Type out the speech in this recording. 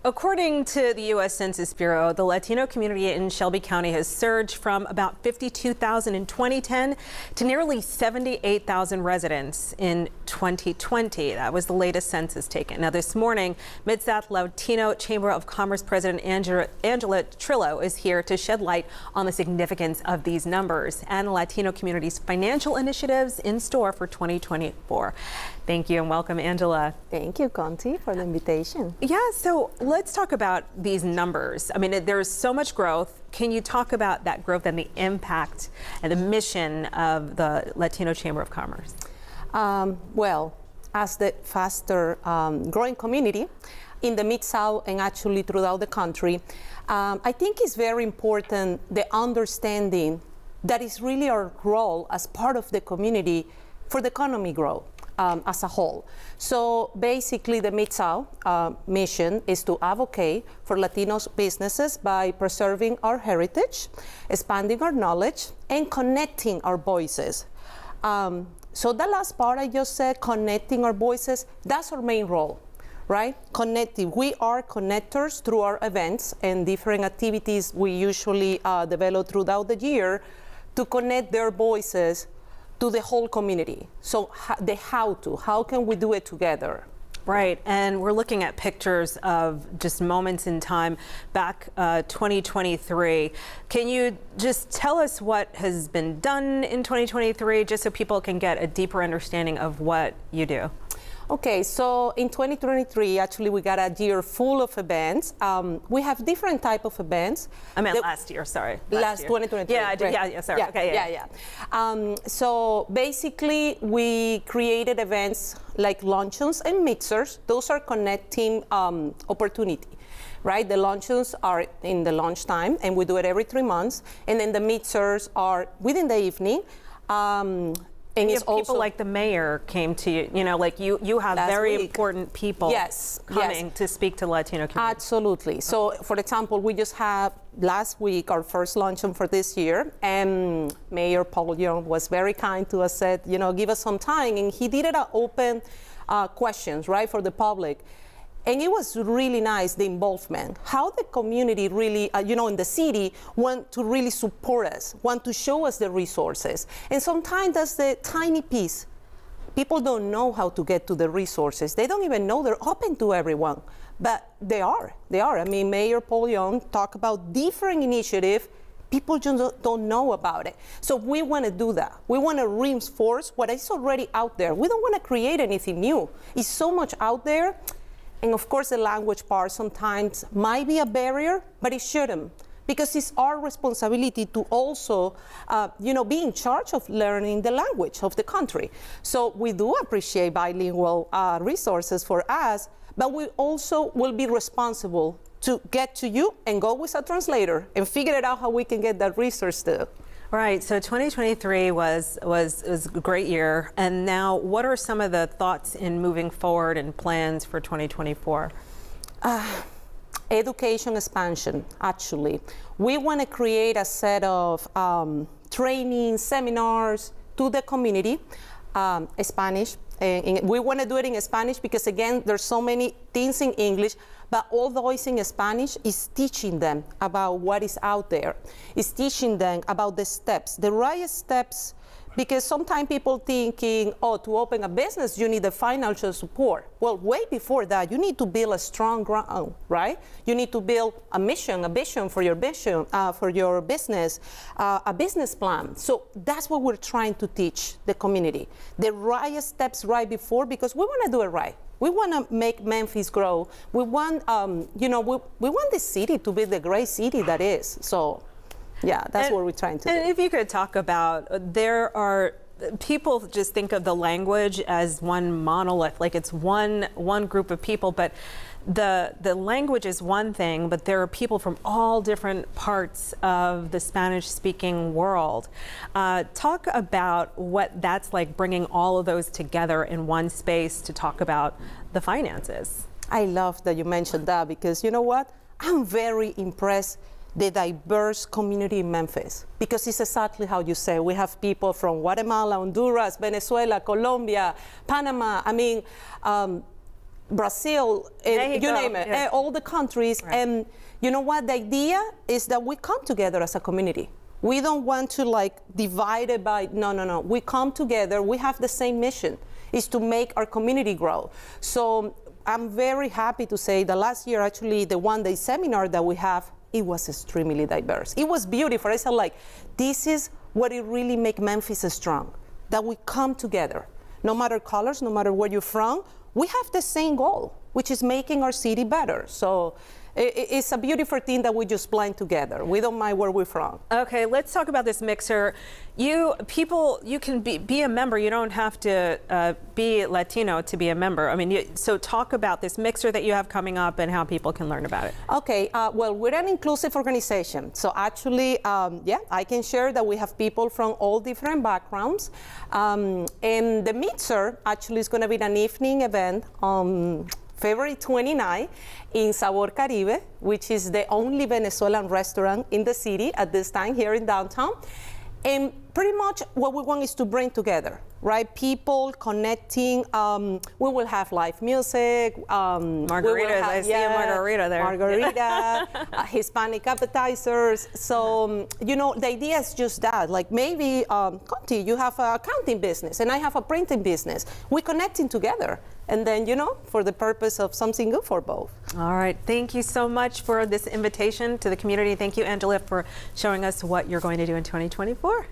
According to the U.S. Census Bureau, the Latino community in Shelby County has surged from about 52,000 in 2010 to nearly 78,000 residents in 2020. That was the latest census taken. Now, this morning, Mid-South Latino Chamber of Commerce President Angela Trillo is here to shed light on the significance of these numbers and the Latino community's financial initiatives in store for 2024. Thank you and welcome, Angela. Thank you, Conti, for the invitation. Yeah, so let's talk about these numbers. I mean, there's so much growth. Can you talk about that growth and the impact and the mission of the Latino Chamber of Commerce? Well, as the faster growing community in the Mid-South and actually throughout the country, I think it's very important the understanding that is really our role as part of the community for the economy growth. As a whole. So basically the Mid-South mission is to advocate for Latinos businesses by preserving our heritage, expanding our knowledge, and connecting our voices. So the last part I just said, connecting our voices, that's our main role, right? Connecting. We are connectors through our events and different activities we usually develop throughout the year to connect their voices to the whole community. So how can we do it together? Right, and we're looking at pictures of just moments in time back 2023. Can you just tell us what has been done in 2023 just so people can get a deeper understanding of what you do? Okay, so in 2023, actually, we got a year full of events. We have different type of events. I meant last year, sorry. Last 2023. Yeah, I did, right. yeah, sorry. Yeah, okay, yeah. So basically, we created events like luncheons and mixers. Those are connecting opportunity, right? The luncheons are in the lunchtime, and we do it every 3 months. And then the mixers are within the evening. And if people like the mayor came to you, you know, like you have very important people coming to speak to the Latino community. Absolutely. So, for example, we just had last week our first luncheon for this year, and Mayor Paul Young was very kind to us, said, you know, give us some time, and he did it open questions, right, for the public. And it was really nice, the involvement, how the community really, you know, in the city want to really support us, want to show us the resources. And sometimes that's the tiny piece. People don't know how to get to the resources. They don't even know they're open to everyone, but they are. I mean, Mayor Paul Young talked about different initiatives. People just don't know about it. So we want to do that. We want to reinforce what is already out there. We don't want to create anything new. It's so much out there. And of course, the language part sometimes might be a barrier, but it shouldn't, because it's our responsibility to also, you know, be in charge of learning the language of the country. So we do appreciate bilingual resources for us, but we also will be responsible to get to you and go with a translator and figure it out how we can get that resource to. Right, so 2023 was a great year, and now what are some of the thoughts in moving forward and plans for 2024? Education expansion, actually. We want to create a set of training, seminars to the community, Spanish. And we want to do it in Spanish because, again, there's so many things in English, but although it's in Spanish, it's teaching them about what is out there. It's teaching them about the steps, the right steps, because sometimes people thinking, oh, to open a business, you need the financial support. Well, way before that, you need to build a strong ground, right? You need to build a mission, a vision for your business, a business plan. So that's what we're trying to teach the community. The right steps right before, because we want to do it right. We want to make Memphis grow. We want, you know, we want the city to be the great city that is. So. Yeah, that's what we're trying to do. And if you could talk about, there are, people just think of the language as one monolith, like it's one group of people, but the language is one thing, but there are people from all different parts of the Spanish-speaking world. Talk about what that's like, bringing all of those together in one space to talk about the finances. I love that you mentioned that, because you know what? I'm very impressed the diverse community in Memphis, because it's exactly how you say. We have people from Guatemala, Honduras, Venezuela, Colombia, Panama. I mean, Brazil, you Mexico, name it, yeah. all the countries. Right. And you know what? The idea is that we come together as a community. We don't want to like divide it by, no. We come together, we have the same mission, is to make our community grow. So I'm very happy to say that last year, actually, the one day seminar that we have, it was extremely diverse. It was beautiful. I said like, this is what it really makes Memphis strong, that we come together. No matter colors, no matter where you're from, we have the same goal, which is making our city better. So it's a beautiful thing that we just blend together. We don't mind where we're from. Okay, let's talk about this mixer. You can be a member. You don't have to be Latino to be a member. I mean, so talk about this mixer that you have coming up and how people can learn about it. Okay, well, we're an inclusive organization. So actually, yeah, I can share that we have people from all different backgrounds. And the mixer actually is going to be an evening event on February 29 in Sabor Caribe, which is the only Venezuelan restaurant in the city at this time here in downtown. And pretty much what we want is to bring together, right? People connecting. We will have live music. Margaritas, I see a margarita there. Margarita, Hispanic appetizers. So, you know, the idea is just that. Like maybe, Conti, you have an accounting business and I have a printing business. We're connecting together. And then, you know, for the purpose of something good for both. All right. Thank you so much for this invitation to the community. Thank you, Angela, for showing us what you're going to do in 2024.